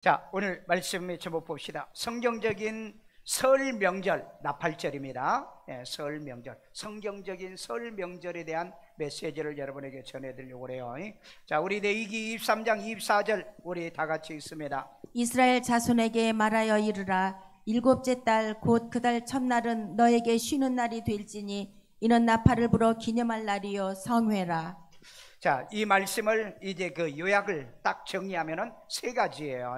자, 오늘 말씀의 제목 봅시다. 성경적인 설 명절, 나팔절입니다. 설 명절, 성경적인 설 명절에 대한 메시지를 여러분에게 전해드리려고 해요. 자, 우리 레위기 23장 24절 우리 다 같이 읽습니다. 이스라엘 자손에게 말하여 이르라. 일곱째 달 곧 그 달 첫날은 너에게 쉬는 날이 될지니 이는 나팔을 불어 기념할 날이요 성회라. 자, 이 말씀을 이제 그 요약을 딱 정리하면은 세 가지예요.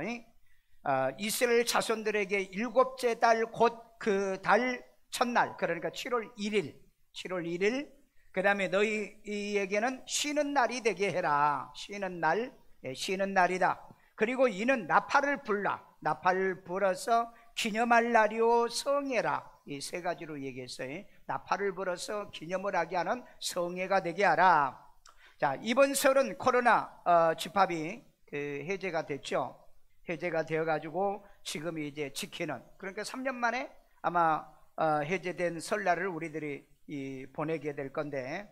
이스라엘 자손들에게 일곱째 달 곧 그 달 첫날, 그러니까 7월 1일, 그 다음에 너희에게는 쉬는 날이 되게 해라. 쉬는 날이다. 그리고 이는 나팔을 불어서 기념할 날이요 성회라. 이 세 가지로 얘기했어요. 나팔을 불어서 기념을 하게 하는 성회가 되게 하라. 자, 이번 설은 코로나 집합이 해제가 됐죠. 해제가 되어가지고 지금 이제 지키는, 그러니까 3년 만에 아마 해제된 설날을 우리들이 보내게 될 건데,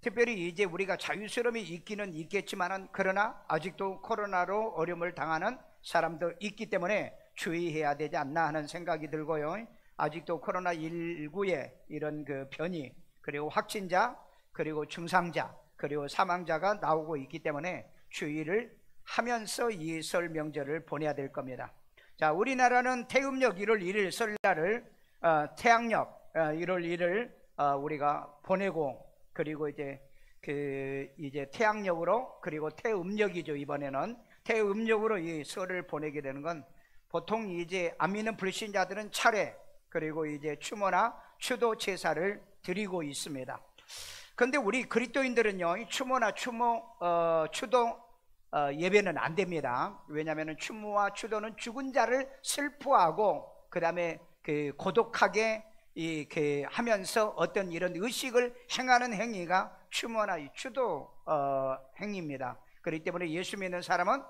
특별히 이제 우리가 자유스러움이 있기는 있겠지만은 그러나 아직도 코로나로 어려움을 당하는 사람도 있기 때문에 주의해야 되지 않나 하는 생각이 들고요. 아직도 코로나19의 이런 그 변이, 그리고 확진자, 그리고 중상자, 그리고 사망자가 나오고 있기 때문에 주의를 하면서 이 설 명절을 보내야 될 겁니다. 자, 우리나라는 태음력 1월 1일 설날을 태양력 1월 1일 우리가 보내고, 그리고 이제 태양력으로, 그리고 태음력이죠. 이번에는 태음력으로 이 설을 보내게 되는 건, 보통 이제 안 믿는 불신자들은 차례, 그리고 이제 추모나 추도 제사를 드리고 있습니다. 그런데 우리 그리스도인들은요, 추모나 추도 예배는 안 됩니다. 왜냐하면 추모와 추도는 죽은 자를 슬퍼하고, 그 다음에 고독하게 하면서 어떤 이런 의식을 행하는 행위가 추모나 추도 행위입니다. 그렇기 때문에 예수 믿는 사람은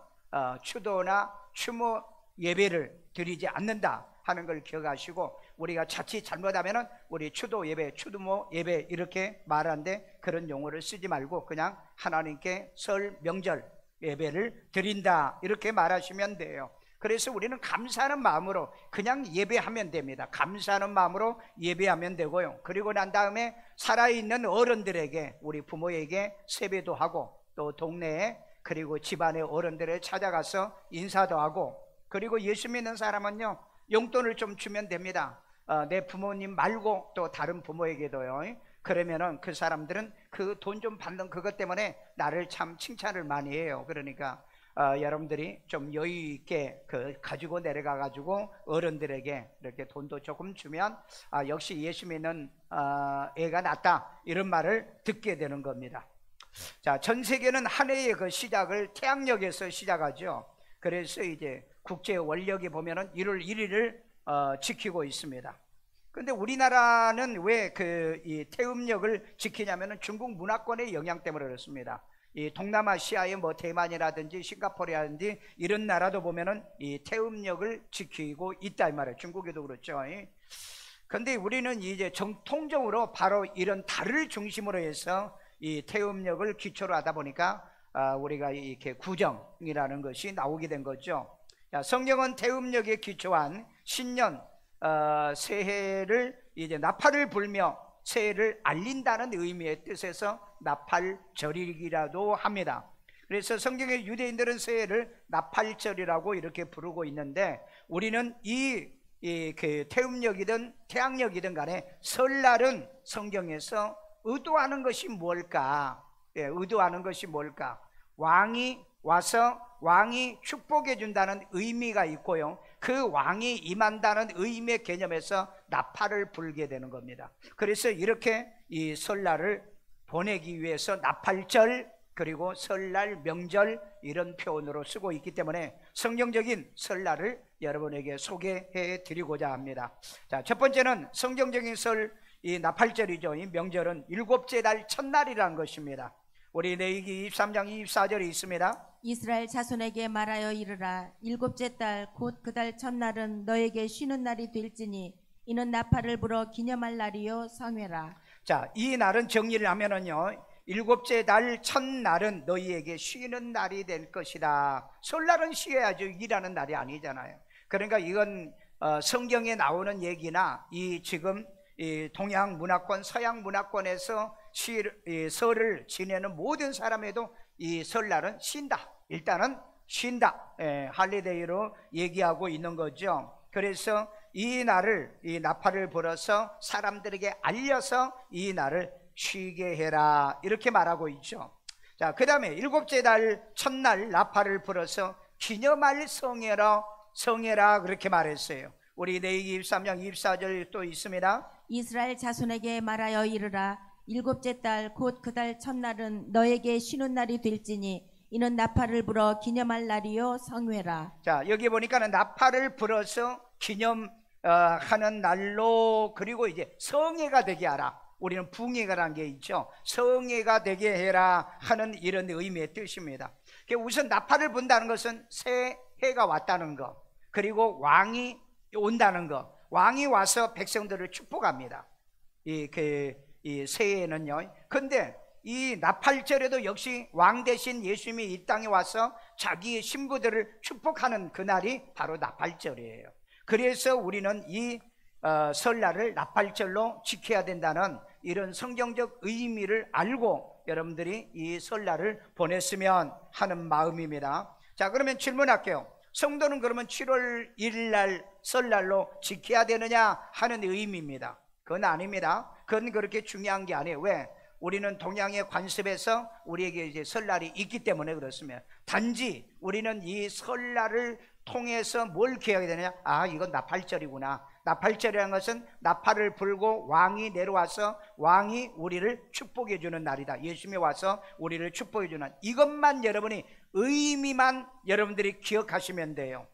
추도나 추모 예배를 드리지 않는다 하는 걸 기억하시고, 우리가 자칫 잘못하면은 우리 추도 예배, 추모 예배 이렇게 말하는데 그런 용어를 쓰지 말고 그냥 하나님께 설 명절 예배를 드린다 이렇게 말하시면 돼요. 그래서 우리는 감사하는 마음으로 그냥 예배하면 됩니다. 감사하는 마음으로 예배하면 되고요. 그리고 난 다음에 살아있는 어른들에게, 우리 부모에게 세배도 하고, 또 동네에, 그리고 집안의 어른들에 찾아가서 인사도 하고, 그리고 예수 믿는 사람은요, 용돈을 좀 주면 됩니다. 내 부모님 말고 또 다른 부모에게도요. 그러면은 그 사람들은 그 돈 좀 받는 그것 때문에 나를 참 칭찬을 많이 해요. 그러니까 여러분들이 좀 여유 있게 가지고 내려가 가지고 어른들에게 이렇게 돈도 조금 주면 역시 예수 믿는 애가 낫다 이런 말을 듣게 되는 겁니다. 자, 전 세계는 한 해의 그 시작을 태양력에서 시작하죠. 그래서 이제 국제 원력에 보면은 1월 1일을 지키고 있습니다. 근데 우리나라는 왜 이 태음력을 지키냐면은 중국 문화권의 영향 때문에 그렇습니다. 이 동남아시아의 뭐 대만이라든지 싱가포르라든지 이런 나라도 보면은 이 태음력을 지키고 있다 이 말이에요. 중국에도 그렇죠. 근데 우리는 이제 정통적으로 바로 이런 달을 중심으로 해서 이 태음력을 기초로 하다 보니까 우리가 이렇게 구정이라는 것이 나오게 된 거죠. 성경은 태음력에 기초한 신년 새해를 이제 나팔을 불며 새해를 알린다는 의미의 뜻에서 나팔절이라도 합니다. 그래서 성경의 유대인들은 새해를 나팔절이라고 이렇게 부르고 있는데, 우리는 그 태음력이든 태양력이든 간에 설날은 성경에서 의도하는 것이 뭘까? 의도하는 것이 뭘까? 왕이 와서 왕이 축복해 준다는 의미가 있고요, 그 왕이 임한다는 의미의 개념에서 나팔을 불게 되는 겁니다. 그래서 이렇게 이 설날을 보내기 위해서 나팔절, 그리고 설날 명절 이런 표현으로 쓰고 있기 때문에 성경적인 설날을 여러분에게 소개해 드리고자 합니다. 자, 첫 번째는 성경적인 이 나팔절이죠. 이 명절은 일곱째 달 첫날이라는 것입니다. 우리 레위기 23장 24절에 있습니다. 이스라엘 자손에게 말하여 이르라. 일곱째 달 곧 그 달 첫날은 너에게 쉬는 날이 될지니 이는 나팔을 불어 기념할 날이요 성회라. 자, 이 날은 정리를 하면은요, 일곱째 달 첫날은 너희에게 쉬는 날이 될 것이다. 설날은 쉬어야죠. 일하는 날이 아니잖아요. 그러니까 이건 성경에 나오는 얘기나 이 지금 이 동양 문화권, 서양 문화권에서 설을 지내는 모든 사람에도 이 설날은 쉰다. 일단은 쉰다. 할리데이로 얘기하고 있는 거죠. 그래서 이 날을, 이 나팔을 불어서 사람들에게 알려서 이 날을 쉬게 해라, 이렇게 말하고 있죠. 자, 그 다음에 일곱째 달 첫날 나팔을 불어서 기념할 성회라 그렇게 말했어요. 우리 레위기 23장 24절 또 있습니다. 이스라엘 자손에게 말하여 이르라. 일곱째 달 곧 그 달 첫날은 너에게 쉬는 날이 될지니 이는 나팔을 불어 기념할 날이요 성회라. 자, 여기 보니까는 나팔을 불어서 기념하는 날로, 그리고 이제 성회가 되게 하라. 우리는 붕해가라는 게 있죠. 성회가 되게 해라 하는 이런 의미의 뜻입니다. 우선 나팔을 분다는 것은 새해가 왔다는 것, 그리고 왕이 온다는 것, 왕이 와서 백성들을 축복합니다. 이 새해에는요. 근데 이 나팔절에도 역시 왕 대신 예수님이 이 땅에 와서 자기의 신부들을 축복하는 그날이 바로 나팔절이에요. 그래서 우리는 이 설날을 나팔절로 지켜야 된다는 이런 성경적 의미를 알고 여러분들이 이 설날을 보냈으면 하는 마음입니다. 자, 그러면 질문할게요. 성도는 그러면 7월 1일 날 설날로 지켜야 되느냐 하는 의미입니다. 그건 아닙니다. 그건 그렇게 중요한 게 아니에요. 왜? 우리는 동양의 관습에서 우리에게 이제 설날이 있기 때문에 그렇습니다. 단지 우리는 이 설날을 통해서 뭘 기억해야 되느냐? 아, 이건 나팔절이구나. 나팔절이라는 것은 나팔을 불고 왕이 내려와서 왕이 우리를 축복해 주는 날이다. 예수님이 와서 우리를 축복해 주는, 이것만 여러분이 의미만 여러분들이 기억하시면 돼요.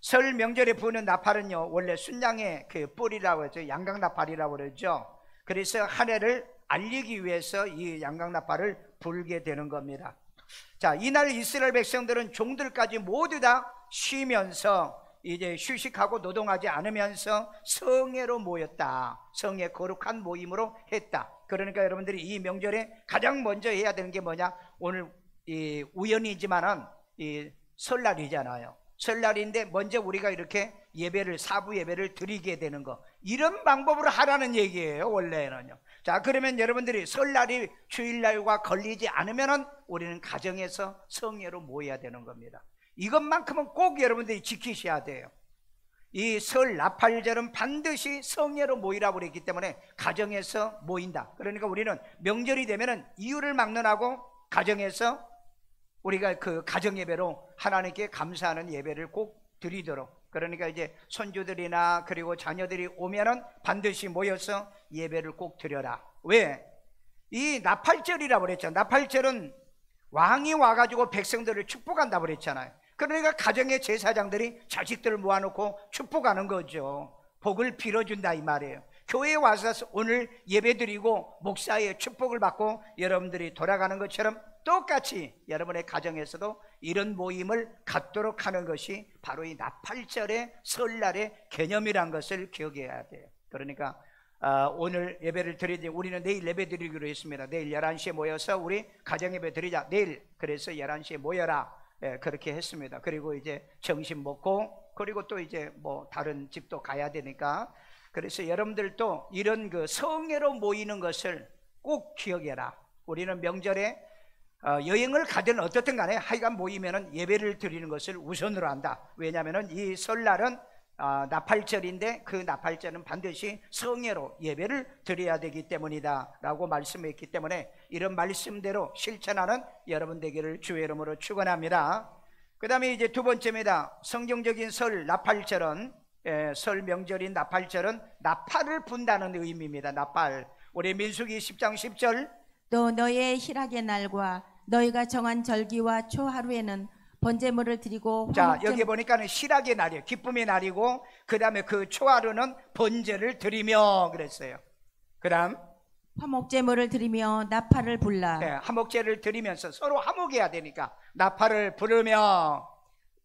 설 명절에 부는 나팔은요, 원래 순양의 그 뿔이라고 하죠. 양강나팔이라고 그러죠. 그래서 한 해를 알리기 위해서 이 양강나팔을 불게 되는 겁니다. 자, 이날 이스라엘 백성들은 종들까지 모두 다 쉬면서 이제 휴식하고 노동하지 않으면서 성회로 모였다. 성회, 거룩한 모임으로 했다. 그러니까 여러분들이 이 명절에 가장 먼저 해야 되는 게 뭐냐? 오늘 이 우연이지만은 이 설날이잖아요. 설날인데 먼저 우리가 이렇게 예배를, 사부 예배를 드리게 되는 거, 이런 방법으로 하라는 얘기예요, 원래는요. 자, 그러면 여러분들이 설날이 주일날과 걸리지 않으면은 우리는 가정에서 성회로 모여야 되는 겁니다. 이것만큼은 꼭 여러분들이 지키셔야 돼요. 이 설 나팔절은 반드시 성회로 모이라고 그랬기 때문에 가정에서 모인다. 그러니까 우리는 명절이 되면은 이유를 막론하고 가정에서 우리가 그 가정 예배로 하나님께 감사하는 예배를 꼭 드리도록, 그러니까 이제 손주들이나 그리고 자녀들이 오면은 반드시 모여서 예배를 꼭 드려라. 왜? 이 나팔절이라고 그랬죠. 나팔절은 왕이 와가지고 백성들을 축복한다고 그랬잖아요. 그러니까 가정의 제사장들이 자식들을 모아놓고 축복하는 거죠. 복을 빌어준다 이 말이에요. 교회에 와서 오늘 예배드리고 목사의 축복을 받고 여러분들이 돌아가는 것처럼 똑같이 여러분의 가정에서도 이런 모임을 갖도록 하는 것이 바로 이 나팔절의 설날의 개념이란 것을 기억해야 돼요. 그러니까 오늘 예배를 드리지, 우리는 내일 예배 드리기로 했습니다. 내일 11시에 모여서 우리 가정 예배 드리자. 내일 그래서 11시에 모여라, 그렇게 했습니다. 그리고 이제 점심 먹고, 그리고 또 이제 뭐 다른 집도 가야 되니까, 그래서 여러분들도 이런 그 성회로 모이는 것을 꼭 기억해라. 우리는 명절에 여행을 가든 어떻든 간에 하여간 모이면은 예배를 드리는 것을 우선으로 한다. 왜냐하면은 이 설날은 나팔절인데 그 나팔절은 반드시 성회로 예배를 드려야 되기 때문이다 라고 말씀했기 때문에 이런 말씀대로 실천하는 여러분 되기를 주의 이름으로 축원합니다. 그 다음에 이제 두 번째입니다. 성경적인 설 나팔절은, 설 명절인 나팔절은 나팔을 분다는 의미입니다. 나팔. 우리 민수기 10장 10절, 또 너의 희락의 날과 너희가 정한 절기와 초하루에는 번제물을 드리고, 자, 여기 보니까는 희락의 날이에요. 기쁨의 날이고, 그 다음에 그 초하루는 번제를 드리며 그랬어요. 그 다음 화목제물을 드리며 나팔을 불라. 화목제를 드리면서 서로 화목해야 되니까 나팔을 부르며,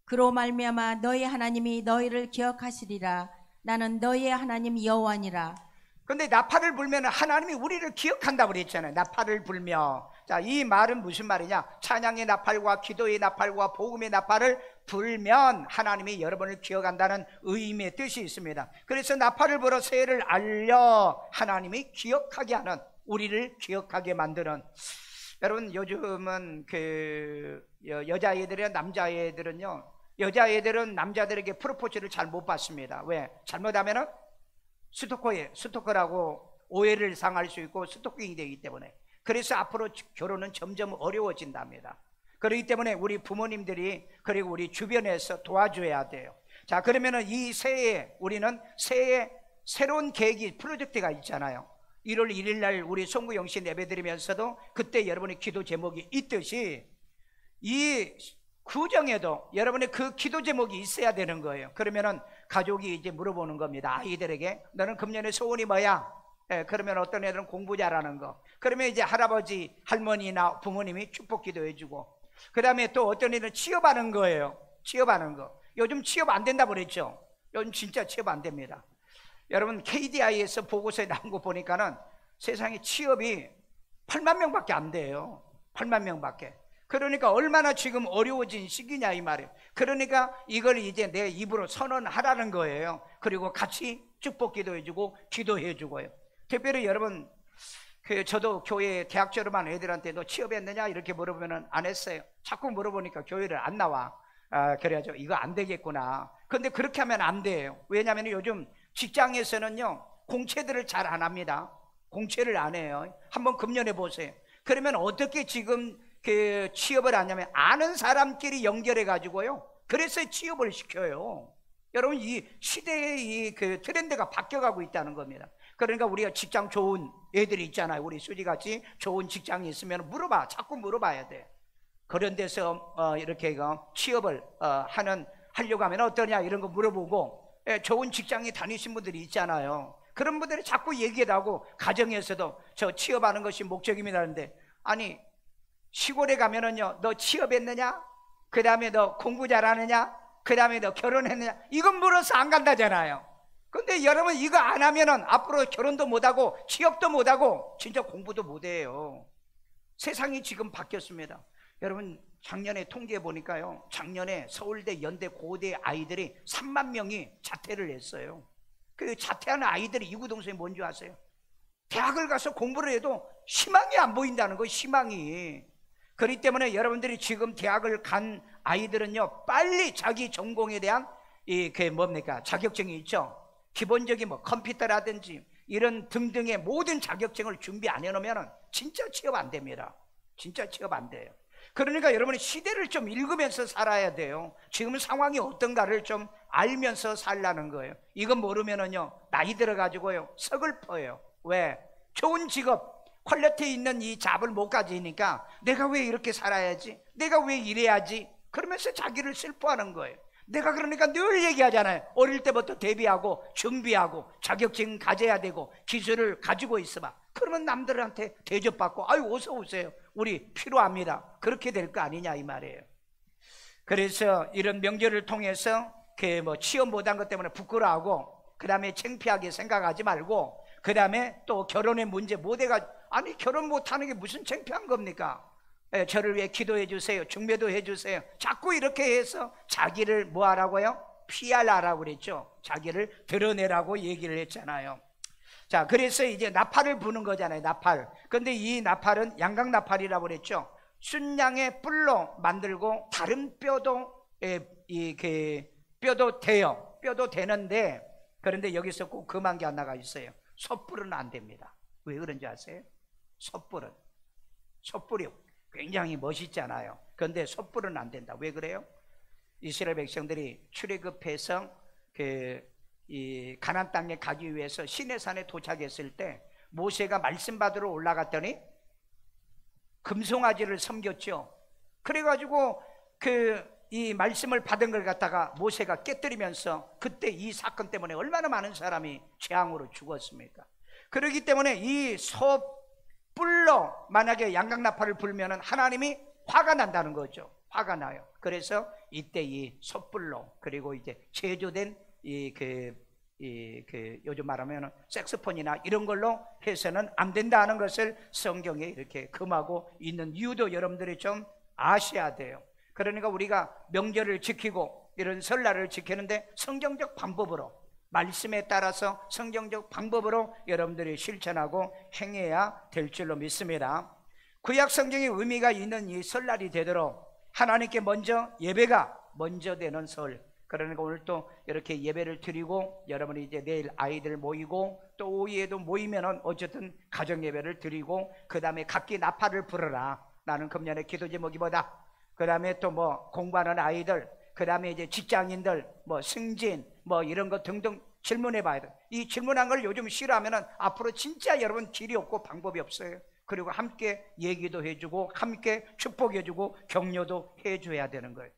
그로 말미암아 너희 하나님이 너희를 기억하시리라. 나는 너희의 하나님 여호와니라. 근데 나팔을 불면 하나님이 우리를 기억한다고 그랬잖아요. 나팔을 불며. 자, 이 말은 무슨 말이냐? 찬양의 나팔과 기도의 나팔과 복음의 나팔을 불면 하나님이 여러분을 기억한다는 의미의 뜻이 있습니다. 그래서 나팔을 불어 새해를 알려 하나님이 기억하게 하는, 우리를 기억하게 만드는. 여러분, 요즘은 여자애들이나 남자애들은요, 여자애들은 남자들에게 프로포즈를 잘 못 받습니다. 왜? 잘못하면은 스토커라고 오해를 상할 수 있고 스토킹이 되기 때문에. 그래서 앞으로 결혼은 점점 어려워진답니다. 그렇기 때문에 우리 부모님들이 그리고 우리 주변에서 도와줘야 돼요. 자, 그러면은 이 새해 우리는 새해 새로운 계획이, 프로젝트가 있잖아요. 1월 1일 날 우리 송구 영신 예배 드리면서도 그때 여러분의 기도 제목이 있듯이 이 구정에도 여러분의 그 기도 제목이 있어야 되는 거예요. 그러면은 가족이 이제 물어보는 겁니다. 아이들에게 너는 금년의 소원이 뭐야? 그러면 어떤 애들은 공부 잘하는 거, 그러면 이제 할아버지 할머니나 부모님이 축복 기도해 주고, 그 다음에 또 어떤 애들은 취업하는 거예요. 취업하는 거. 요즘 취업 안 된다고 그랬죠. 요즘 진짜 취업 안 됩니다. 여러분, KDI에서 보고서에 나온 거 보니까는 세상에 취업이 8만 명밖에 안 돼요. 8만 명밖에. 그러니까 얼마나 지금 어려워진 시기냐 이 말이에요. 그러니까 이걸 이제 내 입으로 선언하라는 거예요. 그리고 같이 축복 기도해 주고 기도해 주고요. 특별히 여러분, 저도 교회 대학 졸업한 애들한테 너 취업했느냐 이렇게 물어보면 안 했어요. 자꾸 물어보니까 교회를 안 나와. 그래가지고 이거 안 되겠구나. 근데 그렇게 하면 안 돼요. 왜냐하면 요즘 직장에서는요, 공채들을 잘 안 합니다. 공채를 안 해요. 한번 금년에 보세요. 그러면 어떻게 지금 취업을 하냐면 아는 사람끼리 연결해 가지고요, 그래서 취업을 시켜요. 여러분, 이 시대의 이 트렌드가 바뀌어가고 있다는 겁니다. 그러니까 우리가 직장 좋은 애들이 있잖아요. 우리 수지같이 좋은 직장이 있으면 물어봐. 자꾸 물어봐야 돼. 그런 데서 이렇게 취업을 하려고 하면 어떠냐 이런 거 물어보고, 좋은 직장에 다니신 분들이 있잖아요. 그런 분들이 자꾸 얘기를 하고, 가정에서도 저 취업하는 것이 목적입니다 하는데, 아니 시골에 가면은요, 너 취업했느냐? 그 다음에 너 공부 잘하느냐? 그 다음에 너 결혼했느냐? 이건 물어서 안 간다잖아요. 근데 여러분, 이거 안 하면은 앞으로 결혼도 못하고 취업도 못하고 진짜 공부도 못해요. 세상이 지금 바뀌었습니다. 여러분, 작년에 통계해 보니까요, 작년에 서울대, 연대, 고대 아이들이 3만 명이 자퇴를 했어요. 그 자퇴하는 아이들이 이구동성이 뭔지 아세요? 대학을 가서 공부를 해도 희망이 안 보인다는 거예요. 희망이. 그렇기 때문에 여러분들이 지금 대학을 간 아이들은요, 빨리 자기 전공에 대한 자격증이 있죠. 기본적인 컴퓨터라든지 이런 등등의 모든 자격증을 준비 안 해놓으면 진짜 취업 안 됩니다. 진짜 취업 안 돼요. 그러니까 여러분이 시대를 좀 읽으면서 살아야 돼요. 지금 상황이 어떤가를 좀 알면서 살라는 거예요. 이거 모르면은요, 나이 들어가지고요 서글퍼요. 왜? 좋은 직업, 퀄리티 있는 이 잡을 못 가지니까 내가 왜 이렇게 살아야지? 내가 왜 이래야지? 그러면서 자기를 슬퍼하는 거예요. 내가 그러니까 늘 얘기하잖아요. 어릴 때부터 대비하고 준비하고 자격증 가져야 되고 기술을 가지고 있어봐. 그러면 남들한테 대접받고 아유 어서 오세요, 우리 필요합니다, 그렇게 될 거 아니냐 이 말이에요. 그래서 이런 명절을 통해서 취업 못한 것 때문에 부끄러워하고, 그 다음에 창피하게 생각하지 말고, 그 다음에 또 결혼의 문제 못해가지고, 아니 결혼 못하는 게 무슨 창피한 겁니까? 저를 위해 기도해 주세요, 중매도 해 주세요, 자꾸 이렇게 해서 자기를 뭐 하라고요? 피하라고 그랬죠. 자기를 드러내라고 얘기를 했잖아요. 자, 그래서 이제 나팔을 부는 거잖아요. 나팔. 근데 이 나팔은 양각나팔이라고 그랬죠. 순양의 뿔로 만들고 다른 뼈도 뼈도 돼요. 뼈도 되는데, 그런데 여기서 꼭 금한 게 하나가 있어요. 솥불은 안 됩니다. 왜 그런지 아세요? 솥불이 굉장히 멋있잖아요. 그런데 솥불은 안 된다. 왜 그래요? 이스라엘 백성들이 출애굽해서 이 가나안 땅에 가기 위해서 시내산에 도착했을 때 모세가 말씀 받으러 올라갔더니 금송아지를 섬겼죠. 그래가지고 이 말씀을 받은 걸 갖다가 모세가 깨뜨리면서, 그때 이 사건 때문에 얼마나 많은 사람이 재앙으로 죽었습니까? 그렇기 때문에 이 솥불로 만약에 양각나팔을 불면은 하나님이 화가 난다는 거죠. 화가 나요. 그래서 이때 이 솥불로, 그리고 이제 제조된 이 요즘 말하면 색소폰이나 이런 걸로 해서는 안 된다는 것을 성경에 이렇게 금하고 있는 이유도 여러분들이 좀 아셔야 돼요. 그러니까 우리가 명절을 지키고 이런 설날을 지키는데 성경적 방법으로, 말씀에 따라서 성경적 방법으로 여러분들이 실천하고 행해야 될 줄로 믿습니다. 구약 성경의 의미가 있는 이 설날이 되도록 하나님께 먼저 예배가 먼저 되는 설, 그러니까 오늘 또 이렇게 예배를 드리고 여러분이 이제 내일 아이들 모이고 또 오후에도 모이면은 어쨌든 가정 예배를 드리고 그 다음에 각기 나팔을 불어라. 나는 금년의 기도 제목이보다. 그 다음에 또 뭐 공부하는 아이들, 그 다음에 이제 직장인들, 뭐 승진, 뭐 이런 거 등등 질문해 봐야 돼. 이 질문한 걸 요즘 싫어하면은 앞으로 진짜 여러분 길이 없고 방법이 없어요. 그리고 함께 얘기도 해주고 함께 축복해주고 격려도 해줘야 되는 거예요.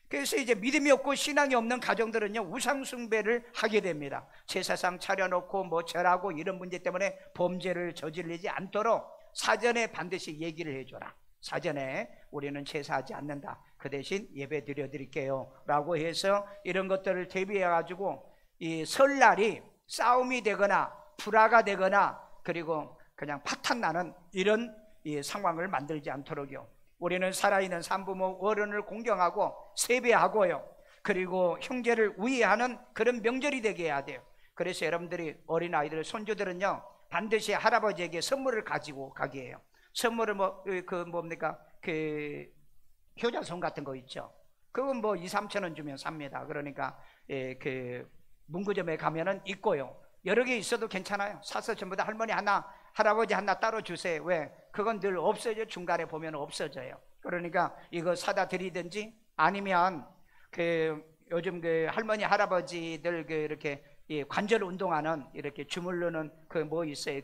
그래서 이제 믿음이 없고 신앙이 없는 가정들은요, 우상숭배를 하게 됩니다. 제사상 차려놓고 뭐 절하고 이런 문제 때문에 범죄를 저지르지 않도록 사전에 반드시 얘기를 해줘라. 사전에 우리는 제사하지 않는다. 그 대신 예배 드려드릴게요 라고 해서 이런 것들을 대비해 가지고 이 설날이 싸움이 되거나 불화가 되거나 그리고 그냥 파탄 나는 이런 이 상황을 만들지 않도록요, 우리는 살아있는 산부모 어른을 공경하고 세배하고요, 그리고 형제를 우애하는 그런 명절이 되게 해야 돼요. 그래서 여러분들이 어린아이들, 손주들은요 반드시 할아버지에게 선물을 가지고 가게 해요. 선물을 뭡니까? 효자손 같은 거 있죠. 그건 뭐 2, 3천 원 주면 삽니다. 그러니까 문구점에 가면은 있고요. 여러 개 있어도 괜찮아요. 사서 전부 다 할머니 하나, 할아버지 하나 따로 주세요. 왜? 그건 늘 없어져. 중간에 보면 없어져요. 그러니까 이거 사다 드리든지 아니면 요즘 할머니 할아버지들 이렇게 관절 운동하는 이렇게 주물르는 뭐 있어요.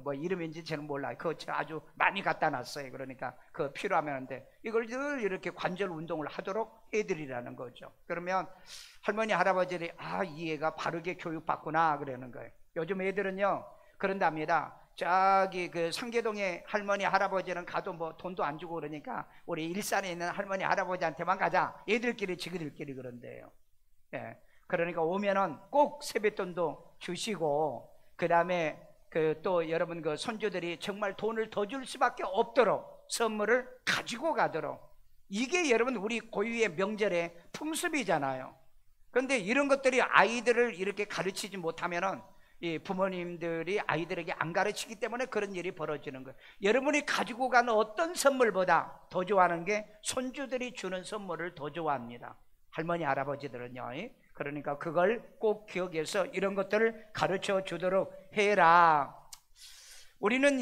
뭐 이름인지 저는 몰라요. 그거 아주 많이 갖다 놨어요. 그러니까 그거 필요하면 하는데 이걸 늘 이렇게 관절 운동을 하도록 해드리라는 거죠. 그러면 할머니 할아버지들이 이 애가 바르게 교육받구나 그러는 거예요. 요즘 애들은요 그런답니다. 저기 상계동에 할머니 할아버지는 가도 뭐 돈도 안 주고 그러니까 우리 일산에 있는 할머니 할아버지한테만 가자. 애들끼리 지그들끼리 그런대요. 예. 그러니까 오면은 꼭 세뱃돈도 주시고, 그 다음에 또 여러분 손주들이 정말 돈을 더 줄 수밖에 없도록 선물을 가지고 가도록, 이게 여러분 우리 고유의 명절의 풍습이잖아요. 그런데 이런 것들이 아이들을 이렇게 가르치지 못하면은 이 부모님들이 아이들에게 안 가르치기 때문에 그런 일이 벌어지는 거예요. 여러분이 가지고 가는 어떤 선물보다 더 좋아하는 게 손주들이 주는 선물을 더 좋아합니다. 할머니 할아버지들은요. 그러니까 그걸 꼭 기억해서 이런 것들을 가르쳐 주도록 해라. 우리는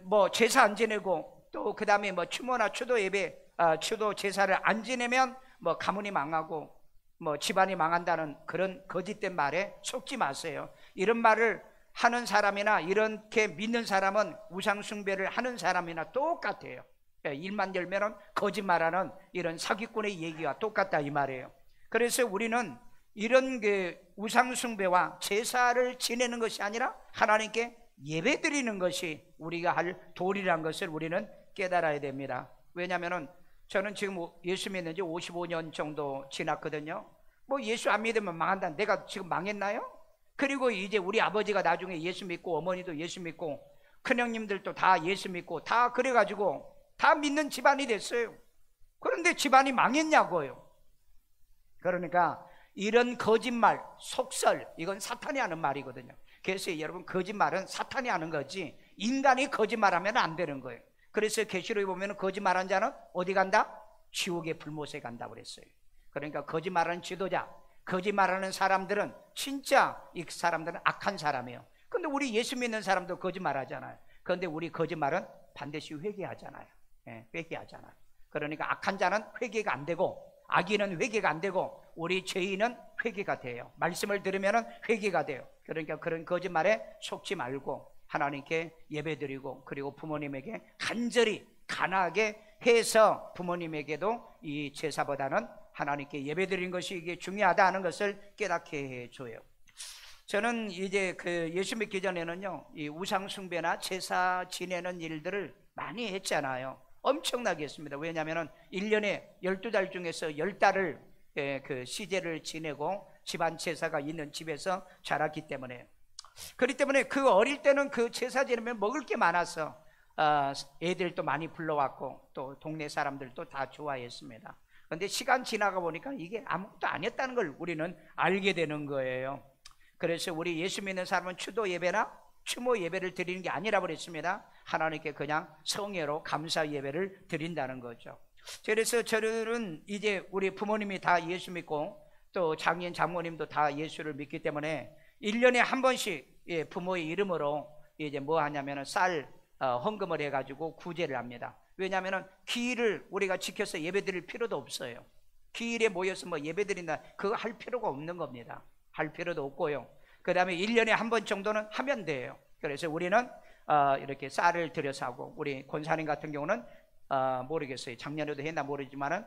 뭐 제사 안 지내고 또 그 다음에 뭐 추모나 추도 예배, 추도 제사를 안 지내면 뭐 가문이 망하고 뭐 집안이 망한다는 그런 거짓된 말에 속지 마세요. 이런 말을 하는 사람이나 이렇게 믿는 사람은 우상숭배를 하는 사람이나 똑같아요. 일만 열면은 거짓말하는 이런 사기꾼의 얘기와 똑같다 이 말이에요. 그래서 우리는 이런 우상숭배와 제사를 지내는 것이 아니라 하나님께 예배 드리는 것이 우리가 할 도리라는 것을 우리는 깨달아야 됩니다. 왜냐하면 저는 지금 예수 믿는 지 55년 정도 지났거든요. 뭐 예수 안 믿으면 망한다. 내가 지금 망했나요? 그리고 이제 우리 아버지가 나중에 예수 믿고 어머니도 예수 믿고 큰형님들도 다 예수 믿고 다 그래가지고 다 믿는 집안이 됐어요. 그런데 집안이 망했냐고요. 그러니까 이런 거짓말, 속설, 이건 사탄이 하는 말이거든요. 그래서 여러분 거짓말은 사탄이 하는 거지 인간이 거짓말하면 안 되는 거예요. 그래서 계시록에 보면 거짓말한 자는 어디 간다? 지옥의 불못에 간다고 그랬어요. 그러니까 거짓말하는 지도자, 거짓말하는 사람들은 진짜 이 사람들은 악한 사람이에요. 근데 우리 예수 믿는 사람도 거짓말하잖아요. 그런데 우리 거짓말은 반드시 회개하잖아요. 회개하잖아요. 그러니까 악한 자는 회개가 안 되고 악인은 회개가 안 되고 우리 죄인은 회개가 돼요. 말씀을 들으면 회개가 돼요. 그러니까 그런 거짓말에 속지 말고 하나님께 예배드리고 그리고 부모님에게 간절히 간하게 해서 부모님에게도 이 제사보다는 하나님께 예배드리는 것이 이게 중요하다는 것을 깨닫게 해줘요. 저는 이제 예수 믿기 전에는요 이 우상숭배나 제사 지내는 일들을 많이 했잖아요. 엄청나게 했습니다. 왜냐하면 1년에 12달 중에서 10달을 그 시제를 지내고 집안 제사가 있는 집에서 자랐기 때문에, 그렇기 때문에 그 어릴 때는 그 제사 지내면 먹을 게 많아서 애들도 많이 불러왔고 또 동네 사람들도 다 좋아했습니다. 그런데 시간 지나가 보니까 이게 아무것도 아니었다는 걸 우리는 알게 되는 거예요. 그래서 우리 예수 믿는 사람은 추도 예배나 추모 예배를 드리는 게 아니라고 그랬습니다. 하나님께 그냥 성예로 감사 예배를 드린다는 거죠. 그래서 저는 이제 우리 부모님이 다 예수 믿고 또 장인 장모님도 다 예수를 믿기 때문에 1년에 한 번씩 부모의 이름으로 이제 뭐 하냐면은 쌀 헌금을 해가지고 구제를 합니다. 왜냐하면은 기일을 우리가 지켜서 예배드릴 필요도 없어요. 기일에 모여서 뭐 예배드린다 그거 할 필요가 없는 겁니다. 할 필요도 없고요. 그 다음에 1년에 한 번 정도는 하면 돼요. 그래서 우리는 이렇게 쌀을 들여서 하고, 우리 권사님 같은 경우는 모르겠어요. 작년에도 했나 모르지만은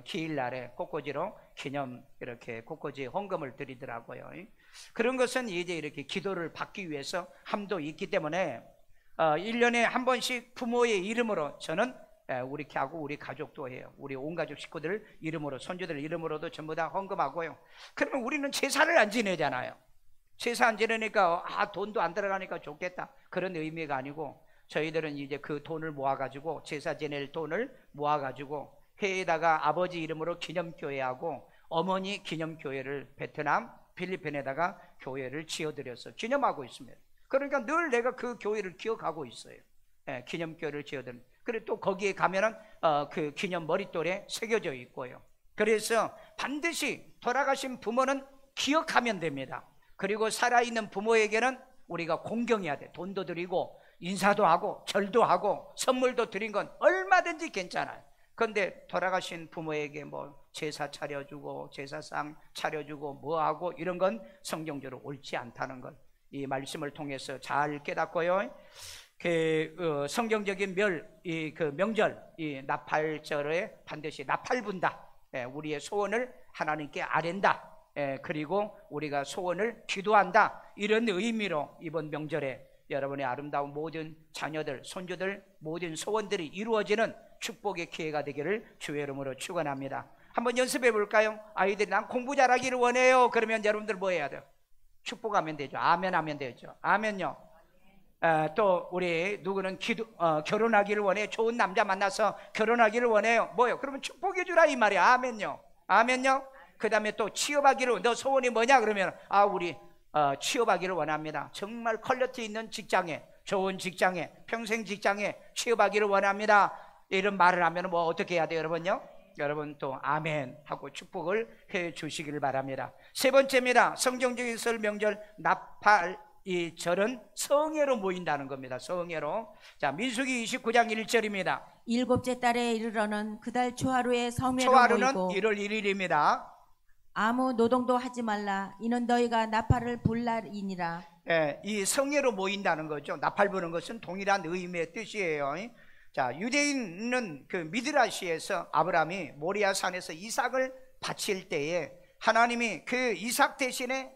기일날에 꽃꽂이로 기념 이렇게 꽃꽂이 헌금을 드리더라고요. 그런 것은 이제 이렇게 기도를 받기 위해서 함도 있기 때문에 1년에 한 번씩 부모의 이름으로 저는 우리 하고 우리 가족도 해요. 우리 온 가족 식구들 이름으로, 손주들 이름으로도 전부 다 헌금하고요. 그러면 우리는 제사를 안 지내잖아요. 제사 안 지내니까 돈도 안 들어가니까 좋겠다 그런 의미가 아니고, 저희들은 이제 그 돈을 모아가지고 제사 지낼 돈을 모아가지고 해에다가 아버지 이름으로 기념교회하고 어머니 기념교회를 베트남 필리핀에다가 교회를 지어드려서 기념하고 있습니다. 그러니까 늘 내가 그 교회를 기억하고 있어요. 기념교회를 지어드린. 그리고 또 거기에 가면은 그 기념 머릿돌에 새겨져 있고요. 그래서 반드시 돌아가신 부모는 기억하면 됩니다. 그리고 살아있는 부모에게는 우리가 공경해야 돼. 돈도 드리고 인사도 하고 절도 하고 선물도 드린 건 얼마든지 괜찮아요. 그런데 돌아가신 부모에게 뭐 제사 차려주고 제사상 차려주고 뭐하고 이런 건 성경적으로 옳지 않다는 걸 이 말씀을 통해서 잘 깨닫고요. 성경적인 그 명절, 이 나팔절에 반드시 나팔분다. 우리의 소원을 하나님께 아랜다. 그리고 우리가 소원을 기도한다. 이런 의미로 이번 명절에 여러분의 아름다운 모든 자녀들, 손주들 모든 소원들이 이루어지는 축복의 기회가 되기를 주의 이름으로 축원합니다. 한번 연습해 볼까요? 아이들이 난 공부 잘하기를 원해요. 그러면 여러분들 뭐 해야 돼요? 축복하면 되죠. 아멘 하면 되죠. 아멘요. 또 우리 누구는 결혼하기를 원해. 좋은 남자 만나서 결혼하기를 원해요. 뭐요? 그러면 축복해 주라 이 말이야. 아멘요. 아멘요. 그 다음에 또 취업하기를, 너 소원이 뭐냐? 그러면 우리 취업하기를 원합니다. 정말 퀄리티 있는 직장에, 좋은 직장에, 평생 직장에 취업하기를 원합니다. 이런 말을 하면 뭐 어떻게 해야 돼요, 여러분요? 여러분 또 아멘 하고 축복을 해 주시기를 바랍니다. 세 번째입니다. 성경적인 설 명절 나팔 이 절은 성회로 모인다는 겁니다. 성회로. 자, 민수기 29장 1절입니다. 일곱째 달에 이르러는 그달 초하루에 성회로 초하루는 모이고 1월 1일입니다. 아무 노동도 하지 말라. 이는 너희가 나팔을 불 날이니라. 이 성회로 모인다는 거죠. 나팔 부는 것은 동일한 의미의 뜻이에요. 자, 유대인은 그 미드라시에서 아브라함이 모리아 산에서 이삭을 바칠 때에 하나님이 그 이삭 대신에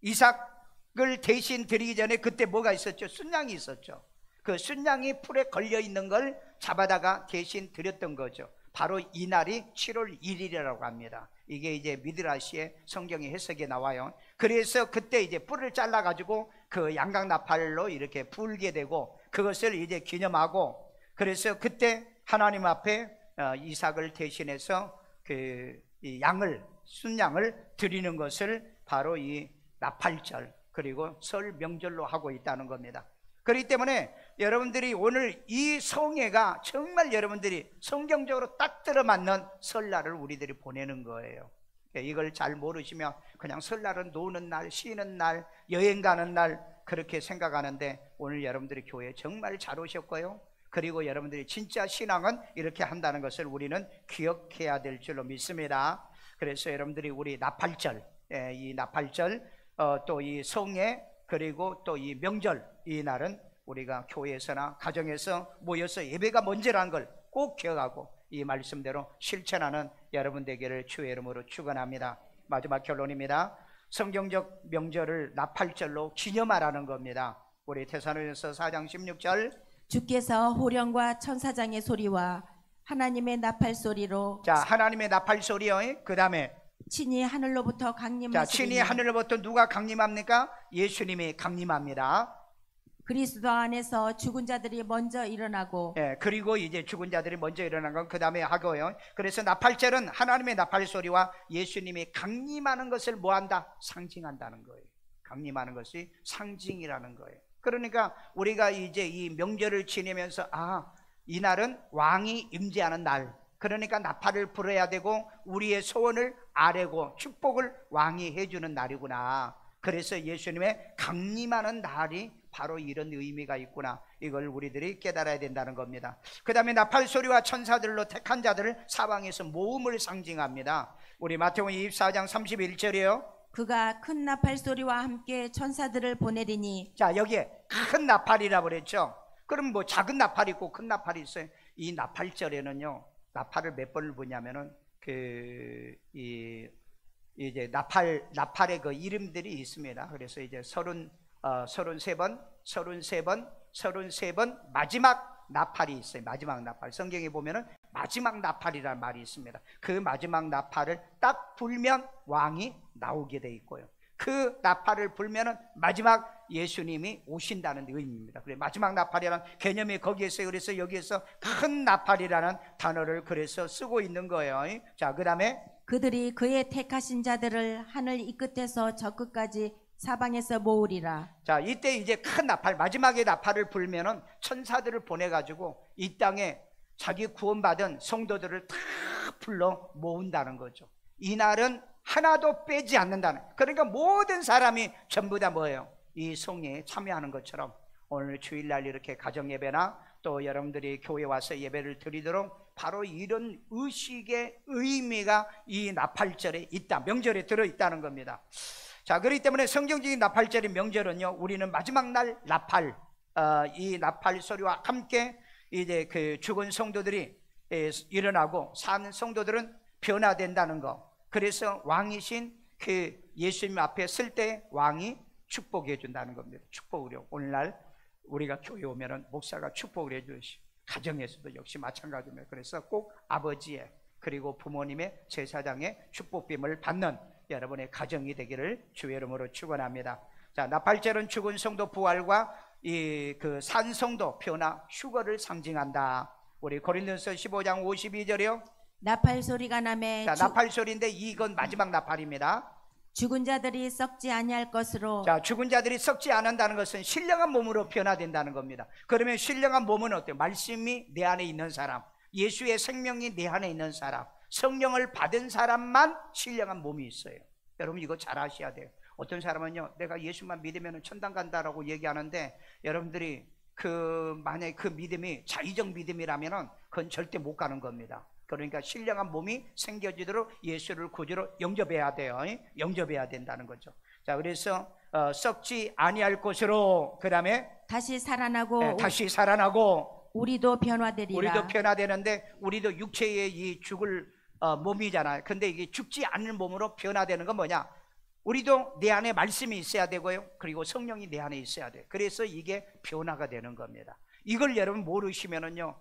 이삭을 대신 드리기 전에 그때 뭐가 있었죠? 순양이 있었죠. 그 순양이 풀에 걸려 있는 걸 잡아다가 대신 드렸던 거죠. 바로 이 날이 7월 1일이라고 합니다. 이게 이제 미드라시의 성경의 해석에 나와요. 그래서 그때 이제 뿔을 잘라 가지고 그 양각 나팔로 이렇게 불게 되고 그것을 이제 기념하고, 그래서 그때 하나님 앞에 이삭을 대신해서 이 양을, 순양을 드리는 것을 바로 이 나팔절 그리고 설 명절로 하고 있다는 겁니다. 그렇기 때문에 여러분들이 오늘 이 성회가 정말 여러분들이 성경적으로 딱 들어맞는 설날을 우리들이 보내는 거예요. 이걸 잘 모르시면 그냥 설날은 노는 날, 쉬는 날, 여행 가는 날 그렇게 생각하는데, 오늘 여러분들이 교회에 정말 잘 오셨고요. 그리고 여러분들이 진짜 신앙은 이렇게 한다는 것을 우리는 기억해야 될 줄로 믿습니다. 그래서 여러분들이 우리 나팔절, 이 나팔절, 또 이 성회, 그리고 또 이 명절, 이 날은 우리가 교회에서나 가정에서 모여서 예배가 먼저라는 걸 꼭 기억하고 이 말씀대로 실천하는 여러분 되기를 주의 이름으로 축원합니다. 마지막 결론입니다. 성경적 명절을 나팔절로 기념하라는 겁니다. 우리 데살로니가서 4장 16절 주께서 호령과 천사장의 소리와 하나님의 나팔 소리로 자, 하나님의 나팔 소리요. 그 다음에 친히 하늘로부터 자, 강림하시니 친히 하늘로부터 누가 강림합니까? 예수님이 강림합니다. 그리스도 안에서 죽은 자들이 먼저 일어나고 예, 그리고 이제 죽은 자들이 먼저 일어난 건 그 다음에 하고요. 그래서 나팔절은 하나님의 나팔 소리와 예수님이 강림하는 것을 뭐한다? 상징한다는 거예요. 강림하는 것이 상징이라는 거예요. 그러니까 우리가 이제 이 명절을 지내면서 이날은 왕이 임재하는 날, 그러니까 나팔을 불어야 되고 우리의 소원을 아뢰고 축복을 왕이 해주는 날이구나. 그래서 예수님의 강림하는 날이 바로 이런 의미가 있구나. 이걸 우리들이 깨달아야 된다는 겁니다. 그 다음에 나팔 소리와 천사들로 택한 자들을 사방에서 모음을 상징합니다. 우리 마태복음 24장 31절이에요. 그가 큰 나팔 소리와 함께 천사들을 보내리니. 자, 여기에 큰 나팔이라고 그랬죠. 그럼 뭐 작은 나팔이 있고 큰 나팔이 있어요. 이 나팔절에는요, 나팔을 몇 번을 보냐면은 이제 나팔의 그 이름들이 있습니다. 그래서 이제 33번, 33번 마지막 나팔이 있어요. 마지막 나팔. 성경에 보면은 마지막 나팔이라는 말이 있습니다. 그 마지막 나팔을 딱 불면 왕이 나오게 돼 있고요. 그 나팔을 불면은 마지막 예수님이 오신다는 의미입니다. 그래, 마지막 나팔이라는 개념이 거기에 있어요. 그래서 여기에서 큰 나팔이라는 단어를 그래서 쓰고 있는 거예요. 자, 그 다음에 그들이 그의 택하신 자들을 하늘 이 끝에서 저 끝까지 사방에서 모으리라. 자, 이때 이제 큰 나팔, 마지막에 나팔을 불면은 천사들을 보내가지고 이 땅에 자기 구원받은 성도들을 다 불러 모은다는 거죠. 이날은 하나도 빼지 않는다는, 그러니까 모든 사람이 전부 다 뭐예요? 이 성회에 참여하는 것처럼 오늘 주일날 이렇게 가정예배나 또 여러분들이 교회 와서 예배를 드리도록 바로 이런 의식의 의미가 이 나팔절에 있다, 명절에 들어있다는 겁니다. 자, 그렇기 때문에 성경적인 나팔절의 명절은요, 우리는 마지막 날 나팔, 이 나팔 소리와 함께 이제 그 죽은 성도들이 일어나고 산 성도들은 변화된다는 거. 그래서 왕이신 그 예수님 앞에 설 때 왕이 축복해 준다는 겁니다. 축복으로. 오늘날 우리가 교회 오면은 목사가 축복을 해 주시. 가정에서도 역시 마찬가지입니다. 그래서 꼭 아버지의 그리고 부모님의 제사장의 축복빔을 받는 여러분의 가정이 되기를 주의 이름으로 축원합니다. 자, 나팔절은 죽은 성도 부활과 이 그 산 성도 변화 휴거를 상징한다. 우리 고린도서 15장 52절이요. 나팔 소리가 나매. 자, 나팔 소리인데 이건 마지막 나팔입니다. 죽은 자들이 썩지 아니할 것으로. 자, 죽은 자들이 썩지 않는다는 것은 신령한 몸으로 변화된다는 겁니다. 그러면 신령한 몸은 어때요? 말씀이 내 안에 있는 사람, 예수의 생명이 내 안에 있는 사람, 성령을 받은 사람만 신령한 몸이 있어요. 여러분 이거 잘 아셔야 돼요. 어떤 사람은요, 내가 예수만 믿으면 천당 간다라고 얘기하는데, 여러분들이 만약에 그 믿음이 자의적 믿음이라면은 그건 절대 못 가는 겁니다. 그러니까 신령한 몸이 생겨지도록 예수를 구주로 영접해야 돼요. 영접해야 된다는 거죠. 자, 그래서 썩지 아니할 것으로, 그 다음에 다시 살아나고. 다시 살아나고 우리도 변화되리라. 우리도 변화되는데, 우리도 육체의 이 죽을 몸이잖아요. 근데 이게 죽지 않는 몸으로 변화되는 건 뭐냐? 우리도 내 안에 말씀이 있어야 되고요, 그리고 성령이 내 안에 있어야 돼요. 그래서 이게 변화가 되는 겁니다. 이걸 여러분 모르시면은요,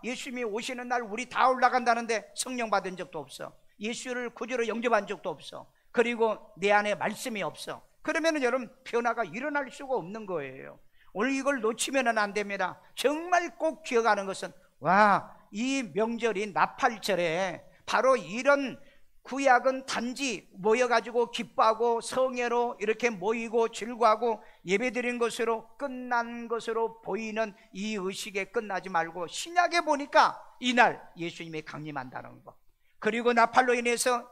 예수님이 오시는 날 우리 다 올라간다는데 성령 받은 적도 없어, 예수를 구주로 영접한 적도 없어, 그리고 내 안에 말씀이 없어. 그러면은 여러분 변화가 일어날 수가 없는 거예요. 오늘 이걸 놓치면은 안 됩니다. 정말 꼭 기억하는 것은, 이 명절인 나팔절에 바로 이런 구약은 단지 모여가지고 기뻐하고 성회로 이렇게 모이고 즐거워하고 예배드린 것으로 끝난 것으로 보이는 이 의식에 끝나지 말고, 신약에 보니까 이날 예수님이 강림한다는 것, 그리고 나팔로 인해서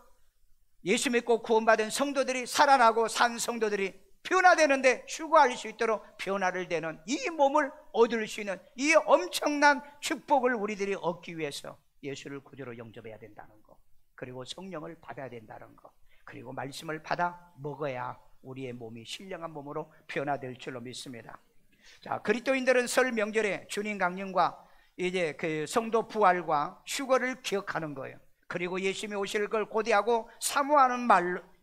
예수 믿고 구원받은 성도들이 살아나고 산 성도들이 변화되는데 휴거할 수 있도록 변화를 되는 이 몸을 얻을 수 있는 이 엄청난 축복을 우리들이 얻기 위해서 예수를 구주로 영접해야 된다는 것, 그리고 성령을 받아야 된다는 것, 그리고 말씀을 받아 먹어야 우리의 몸이 신령한 몸으로 변화될 줄로 믿습니다. 자, 그리스도인들은 설 명절에 주님 강림과 이제 그 성도 부활과 휴거를 기억하는 거예요. 그리고 예수님이 오실 걸 고대하고 사모하는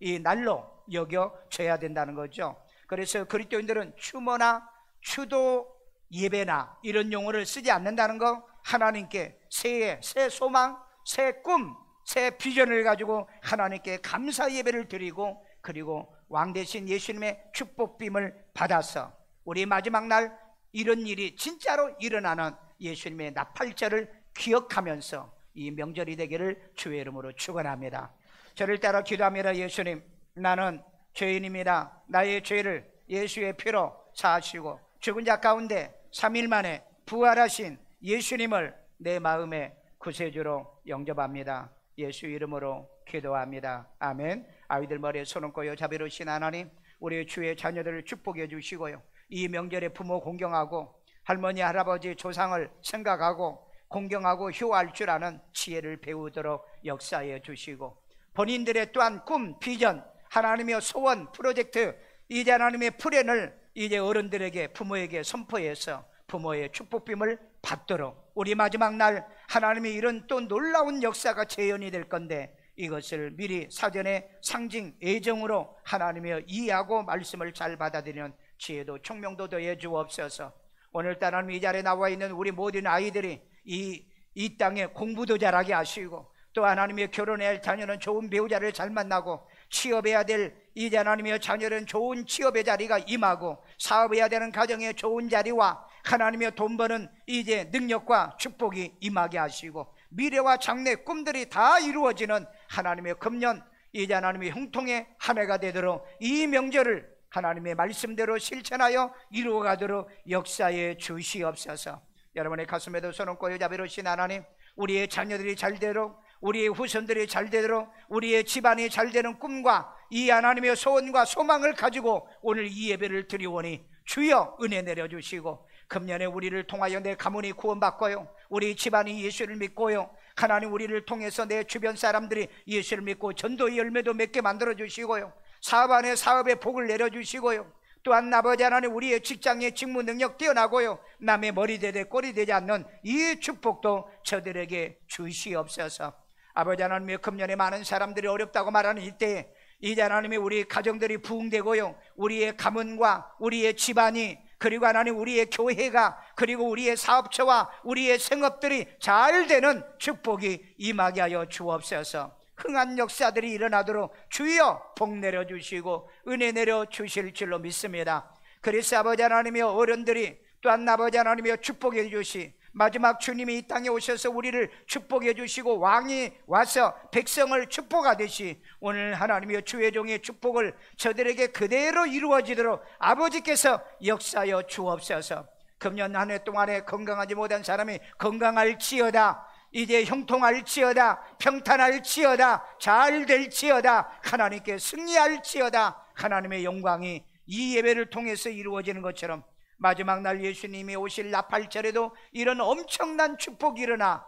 이 날로 여겨져야 된다는 거죠. 그래서 그리스도인들은 추모나 추도 예배나 이런 용어를 쓰지 않는다는 거, 하나님께 새해, 새 소망, 새 꿈, 새 비전을 가지고 하나님께 감사 예배를 드리고, 그리고 왕 대신 예수님의 축복빔을 받아서 우리 마지막 날 이런 일이 진짜로 일어나는 예수님의 나팔절을 기억하면서 이 명절이 되기를 주의 이름으로 축원합니다. 저를 따라 기도합니다. 예수님, 나는 죄인입니다. 나의 죄를 예수의 피로 사하시고 죽은 자 가운데 3일 만에 부활하신 예수님을 내 마음의 구세주로 영접합니다. 예수 이름으로 기도합니다. 아멘. 아이들 머리에 손 얹고요. 자비로우신 하나님, 우리 주의 자녀들을 축복해 주시고요, 이 명절에 부모 공경하고 할머니 할아버지 조상을 생각하고 공경하고 효할 줄 아는 지혜를 배우도록 역사해 주시고, 본인들의 또한 꿈, 비전, 하나님의 소원, 프로젝트, 이제 하나님의 플랜을 이제 어른들에게, 부모에게 선포해서 부모의 축복빔을 받도록, 우리 마지막 날 하나님의 이런 또 놀라운 역사가 재현이 될 건데, 이것을 미리 사전에 상징 애정으로 하나님의 이해하고 말씀을 잘 받아들이는 지혜도 총명도 더해 주옵소서. 오늘따라 이 자리에 나와 있는 우리 모든 아이들이 이 땅에 공부도 잘하게 하시고, 또 하나님의 결혼해야 할 자녀는 좋은 배우자를 잘 만나고, 취업해야 될 이제 하나님의 자녀는 좋은 취업의 자리가 임하고, 사업해야 되는 가정에 좋은 자리와 하나님의 돈 버는 이제 능력과 축복이 임하게 하시고, 미래와 장래 꿈들이 다 이루어지는 하나님의 금년, 이제 하나님의 형통의 한 해가 되도록 이 명절을 하나님의 말씀대로 실천하여 이루어가도록 역사해 주시옵소서. 여러분의 가슴에도 손 얹고 자비로우신 하나님, 우리의 자녀들이 잘 되도록, 우리의 후손들이 잘 되도록, 우리의 집안이 잘 되는 꿈과 이 하나님의 소원과 소망을 가지고 오늘 이 예배를 드리오니 주여 은혜 내려주시고, 금년에 우리를 통하여 내 가문이 구원받고요, 우리 집안이 예수를 믿고요, 하나님 우리를 통해서 내 주변 사람들이 예수를 믿고 전도의 열매도 맺게 만들어주시고요, 사업 안에 사업의 복을 내려주시고요, 또한 아버지 하나님 우리의 직장의 직무 능력 뛰어나고요, 남의 머리 되되 꼴이 되지 않는 이 축복도 저들에게 주시옵소서. 아버지 하나님의 금년에 많은 사람들이 어렵다고 말하는 이때에 이제 하나님의 우리 가정들이 부흥되고요, 우리의 가문과 우리의 집안이, 그리고 하나님 우리의 교회가, 그리고 우리의 사업처와 우리의 생업들이 잘 되는 축복이 임하게 하여 주옵소서. 흥한 역사들이 일어나도록 주여 복 내려주시고 은혜 내려주실 줄로 믿습니다. 그리스 아버지 하나님의 어른들이 또한 아버지 하나님의 축복해 주시, 마지막 주님이 이 땅에 오셔서 우리를 축복해 주시고 왕이 와서 백성을 축복하듯이 오늘 하나님의 주의 종의 축복을 저들에게 그대로 이루어지도록 아버지께서 역사하여 주옵소서. 금년 한 해 동안에 건강하지 못한 사람이 건강할지어다, 이제 형통할지어다, 평탄할지어다, 잘될지어다, 하나님께 승리할지어다, 하나님의 영광이 이 예배를 통해서 이루어지는 것처럼 마지막 날 예수님이 오실 나팔절에도 이런 엄청난 축복이 일어나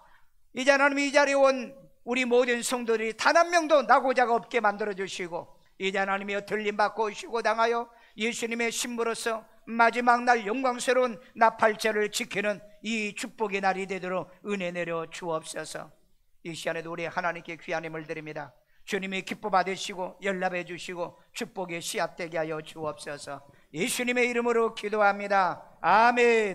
이제 하나님 이 자리에 온 우리 모든 성도들이 단 한 명도 나고자가 없게 만들어주시고, 이제 하나님의 들림받고 휴고당하여 예수님의 신부로서 마지막 날 영광스러운 나팔절을 지키는 이 축복의 날이 되도록 은혜 내려 주옵소서. 이 시간에도 우리 하나님께 귀한 힘을 드립니다. 주님이 기뻐 받으시고 연락해 주시고 축복의 씨앗 되게 하여 주옵소서. 예수님의 이름으로 기도합니다. 아멘.